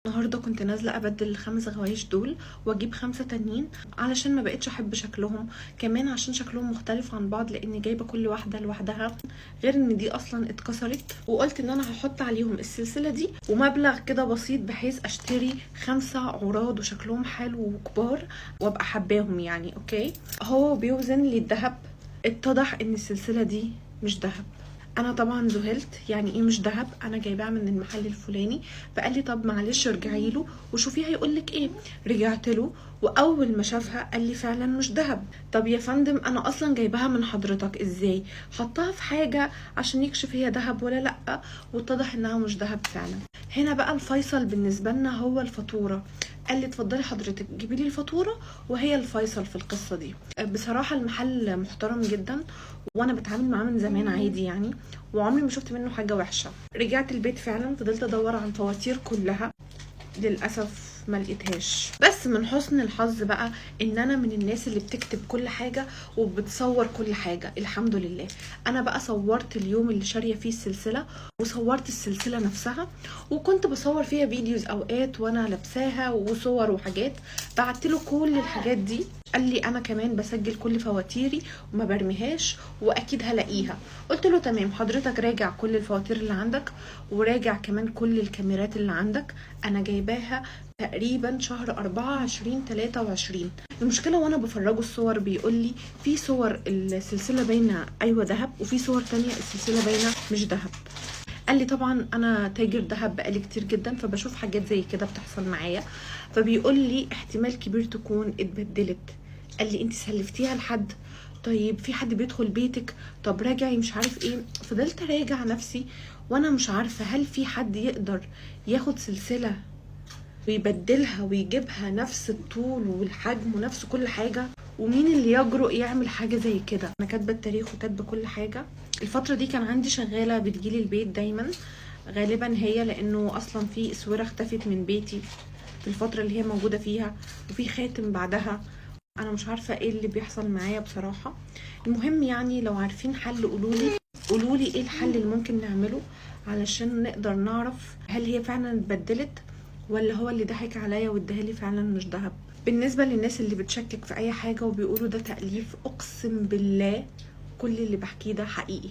النهارده كنت نازله ابدل ال5 غوايش دول واجيب 5 تانيين علشان ما بقتش احب شكلهم، كمان عشان شكلهم مختلف عن بعض لاني جايبه كل واحده لوحدها، غير ان دي اصلا اتكسرت. وقلت ان انا هحط عليهم السلسله دي ومبلغ كده بسيط بحيث اشتري 5 عراض وشكلهم حلو وكبار وابقى حباهم يعني. اوكي، هو بيوزن لي الذهب، اتضح ان السلسله دي مش ذهب. انا طبعا ذهلت، يعني ايه مش دهب؟ انا جايباها من المحل الفلاني. فقال لي طب معلش ارجعي له وشوفي هيقول لك ايه. رجعت له واول ما شافها قال لي فعلا مش دهب. طب يا فندم انا اصلا جايباها من حضرتك، ازاي حطها في حاجه عشان يكشف هي دهب ولا لا؟ واتضح انها مش دهب فعلا. هنا بقى الفيصل بالنسبه لنا هو الفاتوره. قال لي اتفضلي حضرتك جيبي لي الفاتوره، وهي الفيصل في القصه دي. بصراحه المحل محترم جدا وانا بتعامل معاه من زمان عادي يعني، وعمري ما شفت منه حاجه وحشه. رجعت البيت فعلا فضلت ادور على الفواتير كلها، للاسف ما لقيتهاش. بس من حسن الحظ بقى ان انا من الناس اللي بتكتب كل حاجه وبتصور كل حاجه، الحمد لله. انا بقى صورت اليوم اللي شاريه فيه السلسله، وصورت السلسله نفسها، وكنت بصور فيها فيديوز اوقات وانا لابساها وصور وحاجات. بعت له كل الحاجات دي، قال لي انا كمان بسجل كل فواتيري وما برميهاش واكيد هلاقيها. قلت له تمام، حضرتك راجع كل الفواتير اللي عندك وراجع كمان كل الكاميرات اللي عندك. انا جايباها تقريبا شهر 4 2023. المشكله وانا بفرجه الصور بيقول لي في صور السلسله باينه ايوه دهب، وفي صور تانية السلسله باينه مش دهب. قال لي طبعا انا تاجر دهب بقالي كتير جدا فبشوف حاجات زي كده بتحصل معايا، فبيقول لي احتمال كبير تكون اتبدلت. قال لي انت سلفتيها لحد؟ طيب في حد بيدخل بيتك؟ طب راجعي مش عارف ايه. فضلت اراجع نفسي وانا مش عارفه هل في حد يقدر ياخد سلسله ويبدلها ويجيبها نفس الطول والحجم ونفس كل حاجه، ومين اللي يجرؤ يعمل حاجه زي كده. انا كاتبه التاريخ وكاتبه كل حاجه. الفتره دي كان عندي شغاله بتجيلي البيت دايما، غالبا هي، لانه اصلا في اسوره اختفت من بيتي في الفتره اللي هي موجوده فيها، وفي خاتم بعدها. انا مش عارفه ايه اللي بيحصل معايا بصراحه. المهم يعني لو عارفين حل قولولي ايه الحل اللي ممكن نعمله علشان نقدر نعرف هل هي فعلا اتبدلت ولا هو اللي ضحك عليا واداهالي فعلا مش دهب. بالنسبه للناس اللي بتشكك في اي حاجه وبيقولوا ده تأليف، اقسم بالله كل اللي بحكيه ده حقيقي.